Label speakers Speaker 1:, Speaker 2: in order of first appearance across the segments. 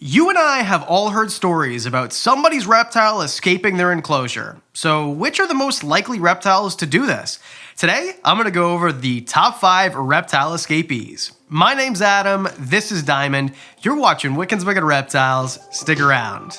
Speaker 1: You and I have all heard stories about somebody's reptile escaping their enclosure. So which are the most likely reptiles to do this? Today, I'm going to go over the top 5 reptile escapees. My name's Adam, this is Diamond, you're watching Wickens Wicked Reptiles, stick around.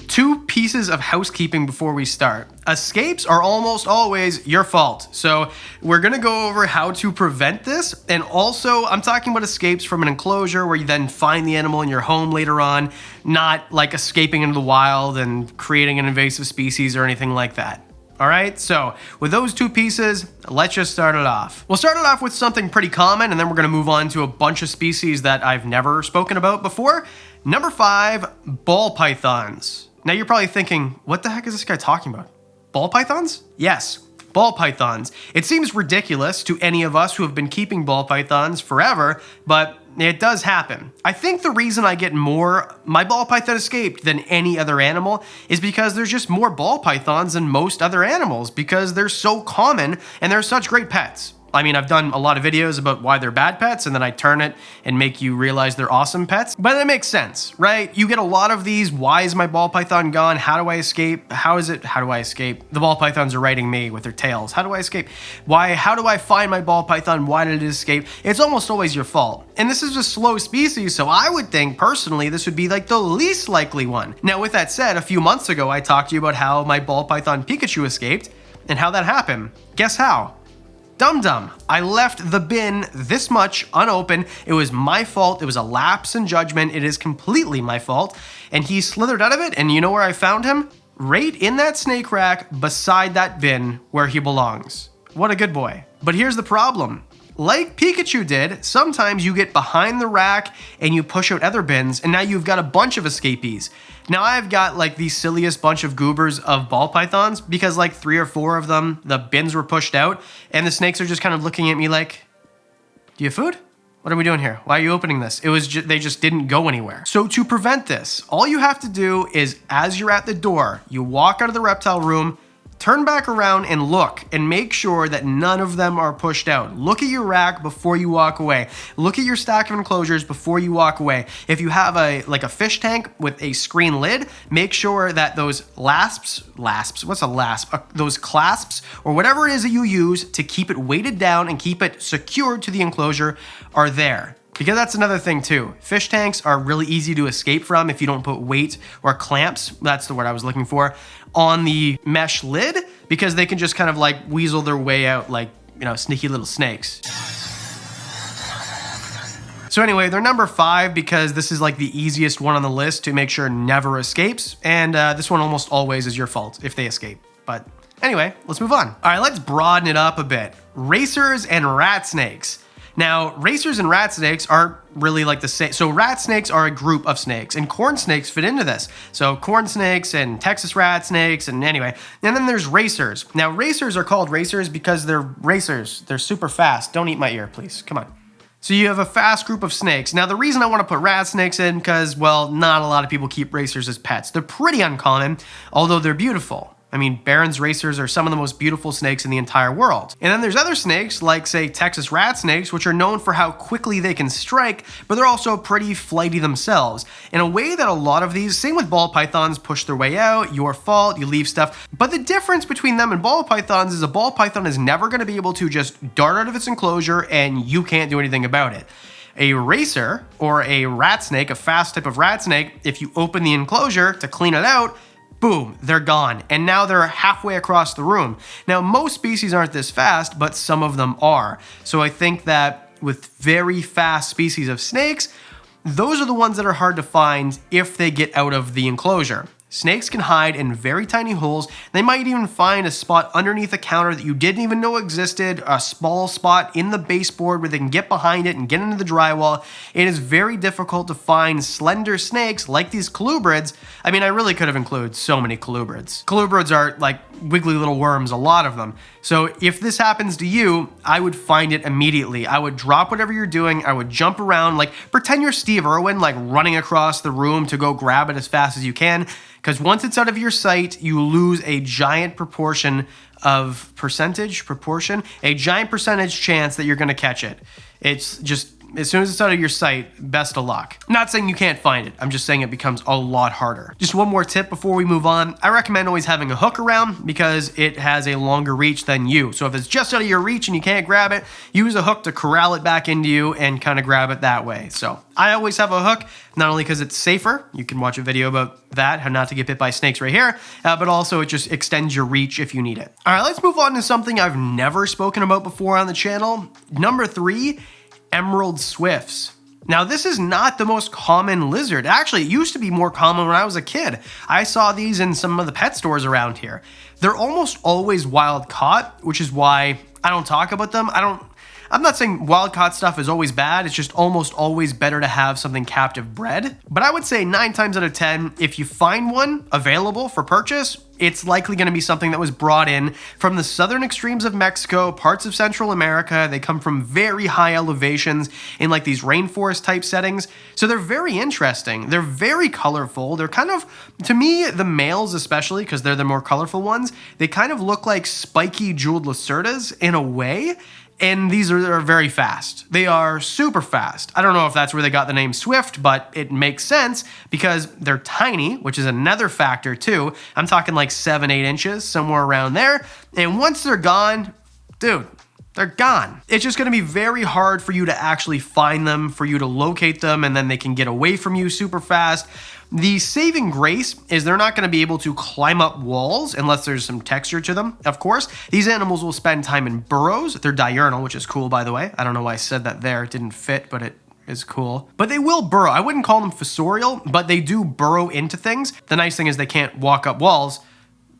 Speaker 1: Two pieces of housekeeping before we start. Escapes are almost always your fault. So we're gonna go over how to prevent this. And also I'm talking about escapes from an enclosure where you then find the animal in your home later on, not like escaping into the wild and creating an invasive species or anything like that. All right, so with those two pieces, let's just start it off. We'll start it off with something pretty common, and then we're gonna move on to a bunch of species that I've never spoken about before. Number 5, ball pythons. Now you're probably thinking, what the heck is this guy talking about? Ball pythons? Yes, ball pythons. It seems ridiculous to any of us who have been keeping ball pythons forever, but it does happen. I think the reason I get my ball python escaped than any other animal is because there's just more ball pythons than most other animals because they're so common and they're such great pets. I mean, I've done a lot of videos about why they're bad pets, and then I turn it and make you realize they're awesome pets. But it makes sense, right? You get a lot of these, why is my ball python gone? How do I escape? How do I escape? The ball pythons are writing me with their tails. How do I escape? How do I find my ball python? Why did it escape? It's almost always your fault. And this is a slow species, so I would think, personally, this would be like the least likely one. Now, with that said, a few months ago, I talked to you about how my ball python Pikachu escaped and how that happened. Guess how? Dum-dum. I left the bin this much unopened. It was my fault. It was a lapse in judgment. It is completely my fault. And he slithered out of it, and you know where I found him? Right in that snake rack beside that bin where he belongs. What a good boy. But here's the problem. Like Pikachu did, sometimes you get behind the rack and you push out other bins, and now you've got a bunch of escapees. Now I've got like the silliest bunch of goobers of ball pythons because like 3 or 4 of them, the bins were pushed out, and the snakes are just kind of looking at me like, do you have food? What are we doing here? Why are you opening this? They just didn't go anywhere. So to prevent this, all you have to do is, as you're at the door, you walk out of the reptile room, turn back around and look and make sure that none of them are pushed out. Look at your rack before you walk away. Look at your stack of enclosures before you walk away. If you have a fish tank with a screen lid, make sure that those those clasps or whatever it is that you use to keep it weighted down and keep it secured to the enclosure are there. Because that's another thing too. Fish tanks are really easy to escape from if you don't put weight or clamps, that's the word I was looking for, on the mesh lid, because they can just kind of like weasel their way out like, sneaky little snakes. So anyway, they're number 5 because this is like the easiest one on the list to make sure never escapes. And this one almost always is your fault if they escape. But anyway, let's move on. All right, let's broaden it up a bit. Racers and rat snakes. Now, racers and rat snakes aren't really like the same. So rat snakes are a group of snakes, and corn snakes fit into this. So corn snakes and Texas rat snakes, and anyway. And then there's racers. Now, racers are called racers because they're racers. They're super fast. Don't eat my ear, please. Come on. So you have a fast group of snakes. Now, the reason I want to put rat snakes in, because, well, not a lot of people keep racers as pets. They're pretty uncommon, although they're beautiful. I mean, Barron's racers are some of the most beautiful snakes in the entire world. And then there's other snakes, like, say, Texas rat snakes, which are known for how quickly they can strike, but they're also pretty flighty themselves. In a way that a lot of these, same with ball pythons, push their way out, your fault, you leave stuff. But the difference between them and ball pythons is a ball python is never going to be able to just dart out of its enclosure and you can't do anything about it. A racer, or a rat snake, a fast type of rat snake, if you open the enclosure to clean it out, boom, they're gone. And now they're halfway across the room. Now, most species aren't this fast, but some of them are. So I think that with very fast species of snakes, those are the ones that are hard to find if they get out of the enclosure. Snakes can hide in very tiny holes. They might even find a spot underneath a counter that you didn't even know existed, a small spot in the baseboard where they can get behind it and get into the drywall. It is very difficult to find slender snakes like these colubrids. I mean, I really could have included so many colubrids. Colubrids are like wiggly little worms, a lot of them. So if this happens to you, I would find it immediately. I would drop whatever you're doing. I would jump around, like pretend you're Steve Irwin, like running across the room to go grab it as fast as you can. because once it's out of your sight, you lose a giant a giant percentage chance that you're going to catch it. It's just, as soon as it's out of your sight, best of luck. Not saying you can't find it. I'm just saying it becomes a lot harder. Just one more tip before we move on. I recommend always having a hook around because it has a longer reach than you. So if it's just out of your reach and you can't grab it, use a hook to corral it back into you and kind of grab it that way. So I always have a hook, not only because it's safer, you can watch a video about that, how not to get bit by snakes right here, but also it just extends your reach if you need it. All right, let's move on to something I've never spoken about before on the channel. Number 3, emerald swifts. Now, this is not the most common lizard. Actually, it used to be more common when I was a kid. I saw these in some of the pet stores around here. They're almost always wild caught, which is why I don't talk about them. I'm not saying wild caught stuff is always bad. It's just almost always better to have something captive bred. But I would say 9 times out of 10, if you find one available for purchase, it's likely going to be something that was brought in from the southern extremes of Mexico, parts of Central America. They come from very high elevations in like these rainforest type settings. So they're very interesting. They're very colorful. They're kind of, to me, the males especially, because they're the more colorful ones, they kind of look like spiky jeweled lacerdas in a way. And these are very fast. They are super fast. I don't know if that's where they got the name Swift, but it makes sense because they're tiny, which is another factor too. I'm talking like 7-8 inches, somewhere around there. And once they're gone, dude, they're gone. It's just gonna be very hard for you to actually find them, for you to locate them, and then they can get away from you super fast. The saving grace is they're not going to be able to climb up walls unless there's some texture to them, of course. These animals will spend time in burrows. They're diurnal, which is cool, by the way. I don't know why I said that there. It didn't fit, but it is cool. But they will burrow. I wouldn't call them fossorial, but they do burrow into things. The nice thing is they can't walk up walls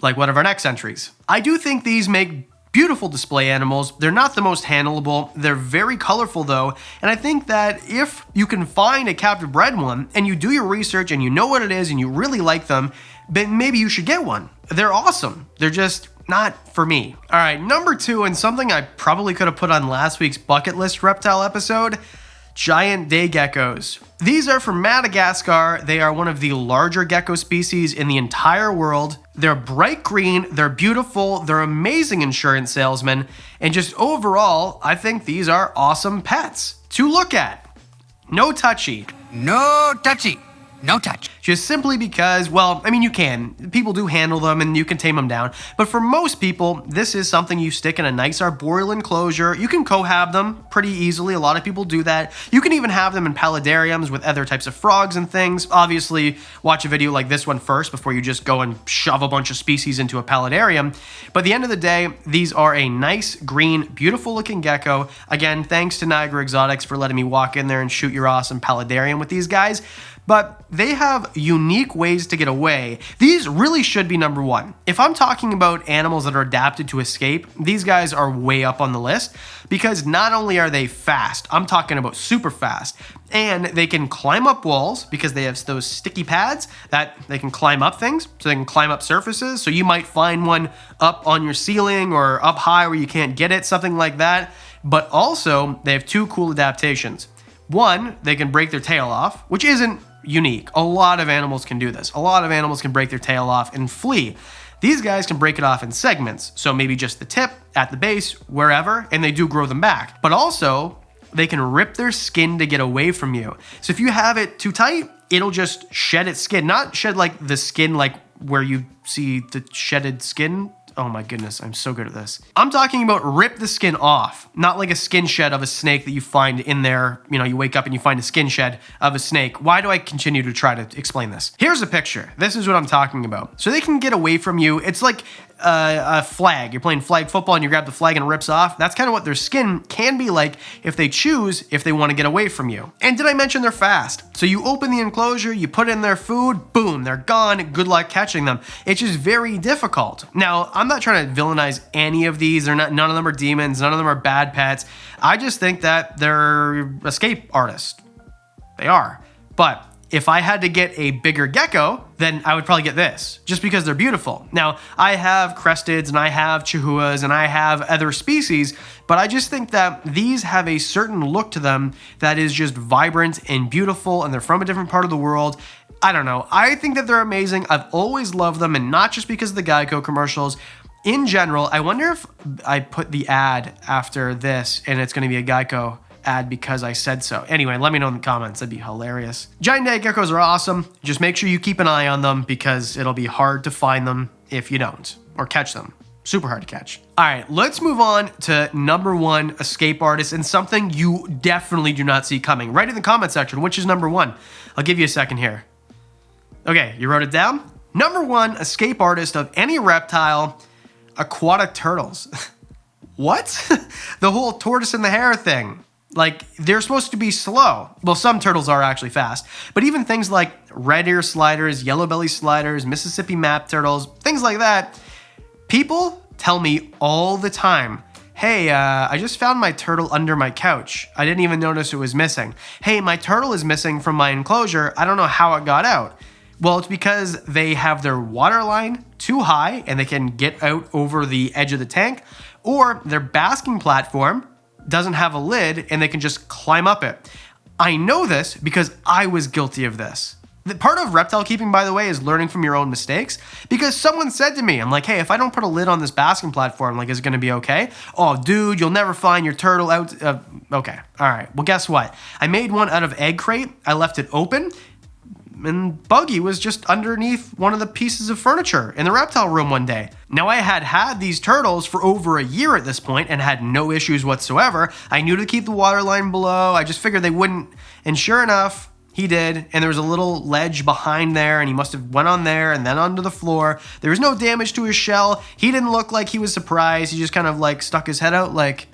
Speaker 1: like one of our next entries. I do think these make beautiful display animals. They're not the most handleable. They're very colorful though. And I think that if you can find a captive bred one and you do your research and you know what it is and you really like them, then maybe you should get one. They're awesome. They're just not for me. All right, number 2, and something I probably could have put on last week's bucket list reptile episode, giant day geckos. These are from Madagascar. They are one of the larger gecko species in the entire world. They're bright green, they're beautiful, they're amazing insurance salesmen, and just overall, I think these are awesome pets to look at. No touchy.
Speaker 2: No touchy. No touch.
Speaker 1: Just simply because, well, I mean, you can. People do handle them and you can tame them down. But for most people, this is something you stick in a nice arboreal enclosure. You can cohab them pretty easily. A lot of people do that. You can even have them in paludariums with other types of frogs and things. Obviously, watch a video like this one first before you just go and shove a bunch of species into a paludarium. But at the end of the day, these are a nice, green, beautiful looking gecko. Again, thanks to Niagara Exotics for letting me walk in there and shoot your awesome paludarium with these guys. But they have unique ways to get away. These really should be number 1. If I'm talking about animals that are adapted to escape, these guys are way up on the list because not only are they fast, I'm talking about super fast, and they can climb up walls because they have those sticky pads that they can climb up things, so they can climb up surfaces. So you might find one up on your ceiling or up high where you can't get it, something like that. But also, they have 2 cool adaptations. 1, they can break their tail off, which isn't unique. A lot of animals can do this. A lot of animals can break their tail off and flee. These guys can break it off in segments, so maybe just the tip, at the base, wherever, and they do grow them back. But also, they can rip their skin to get away from you. So if you have it too tight, it'll just shed its skin. Not shed like the skin like where you see the shedded skin. Oh my goodness, I'm so good at this. I'm talking about rip the skin off, not like a skin shed of a snake that you find in there. You know, you wake up and you find a skin shed of a snake. Why do I continue to try to explain this? Here's a picture. This is what I'm talking about. So they can get away from you. It's like a flag. You're playing flag football and you grab the flag and it rips off. That's kind of what their skin can be like if they choose, if they want to get away from you. And did I mention they're fast? So you open the enclosure, you put in their food, boom, they're gone. Good luck catching them. It's just very difficult. Now, I'm not trying to villainize any of these. None of them are demons. None of them are bad pets. I just think that they're escape artists. They are. But if I had to get a bigger gecko, then I would probably get this, just because they're beautiful. Now, I have cresteds and I have chihuahuas and I have other species, but I just think that these have a certain look to them that is just vibrant and beautiful, and they're from a different part of the world. I don't know. I think that they're amazing. I've always loved them, and not just because of the Geico commercials. In general, I wonder if I put the ad after this and it's going to be a Geico ad because I said so. Anyway, let me know in the comments. That'd be hilarious. Giant egg geckos are awesome. Just make sure you keep an eye on them because it'll be hard to find them if you don't, or catch them. Super hard to catch. All right, let's move on to number 1 escape artist, and something you definitely do not see coming. Write in the comment section, which is number 1. I'll give you a second here. Okay, you wrote it down? Number 1 escape artist of any reptile, aquatic turtles. What? The whole tortoise and the hare thing. Like, they're supposed to be slow. Well, some turtles are actually fast. But even things like red ear sliders, yellow belly sliders, Mississippi map turtles, things like that, people tell me all the time, hey, I just found my turtle under my couch. I didn't even notice it was missing. Hey, my turtle is missing from my enclosure. I don't know how it got out. Well, it's because they have their water line too high and they can get out over the edge of the tank, or their basking platform doesn't have a lid and they can just climb up it. I know this because I was guilty of this. The part of reptile keeping, by the way, is learning from your own mistakes, because someone said to me, I'm like, hey, if I don't put a lid on this basking platform, like, is it going to be okay? Oh, dude, you'll never find your turtle out. Okay. All right. Well, guess what? I made one out of egg crate. I left it open, and Buggy was just underneath one of the pieces of furniture in the reptile room one day. Now, I had these turtles for over a year at this point and had no issues whatsoever. I knew to keep the water line below. I just figured they wouldn't. And sure enough, he did, and there was a little ledge behind there, and he must have went on there and then onto the floor. There was no damage to his shell. He didn't look like he was surprised. He just kind of like stuck his head out like,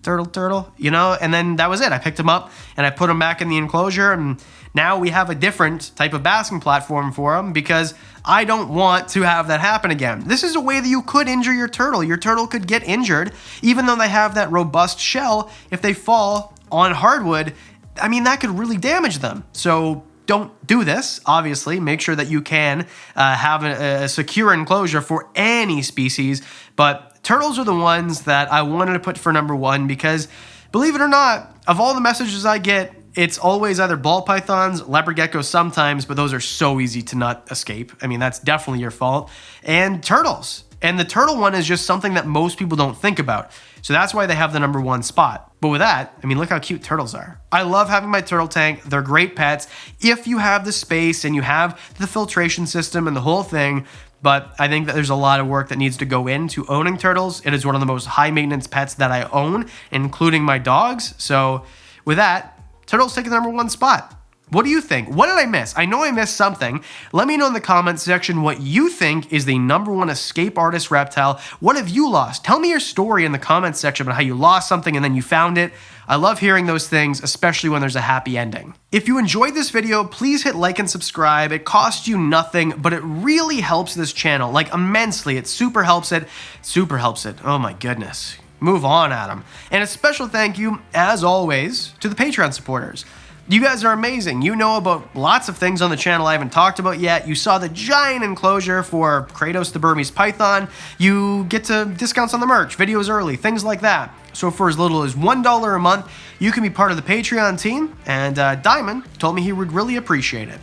Speaker 1: turtle, you know? And then that was it. I picked him up, and I put him back in the enclosure, and now we have a different type of basking platform for him because I don't want to have that happen again. This is a way that you could injure your turtle. Your turtle could get injured, even though they have that robust shell. If they fall on hardwood, I mean, that could really damage them. So don't do this, obviously. Make sure that you can have a secure enclosure for any species. But turtles are the ones that I wanted to put for number 1 because, believe it or not, of all the messages I get, it's always either ball pythons, leopard geckos sometimes, but those are so easy to not escape. I mean, that's definitely your fault. And turtles. And the turtle one is just something that most people don't think about. So that's why they have the number 1 spot. But with that, I mean, look how cute turtles are. I love having my turtle tank. They're great pets if you have the space and you have the filtration system and the whole thing. But I think that there's a lot of work that needs to go into owning turtles. It is one of the most high maintenance pets that I own, including my dogs. So with that, turtles take the number 1 spot. What do you think? What did I miss? I know I missed something. Let me know in the comments section what you think is the number 1 escape artist reptile. What have you lost? Tell me your story in the comments section about how you lost something and then you found it. I love hearing those things, especially when there's a happy ending. If you enjoyed this video, please hit like and subscribe. It costs you nothing, but it really helps this channel, like immensely. It super helps it. Super helps it. Oh my goodness. Move on, Adam. And a special thank you, as always, to the Patreon supporters. You guys are amazing. You know about lots of things on the channel I haven't talked about yet. You saw the giant enclosure for Kratos the Burmese Python. You get to discounts on the merch, videos early, things like that. So for as little as $1 a month, you can be part of the Patreon team, and Diamond told me he would really appreciate it.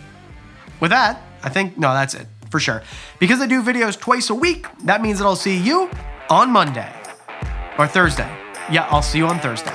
Speaker 1: With that, no, that's it, for sure. Because I do videos twice a week, that means that I'll see you on Monday. Or Thursday. Yeah, I'll see you on Thursday.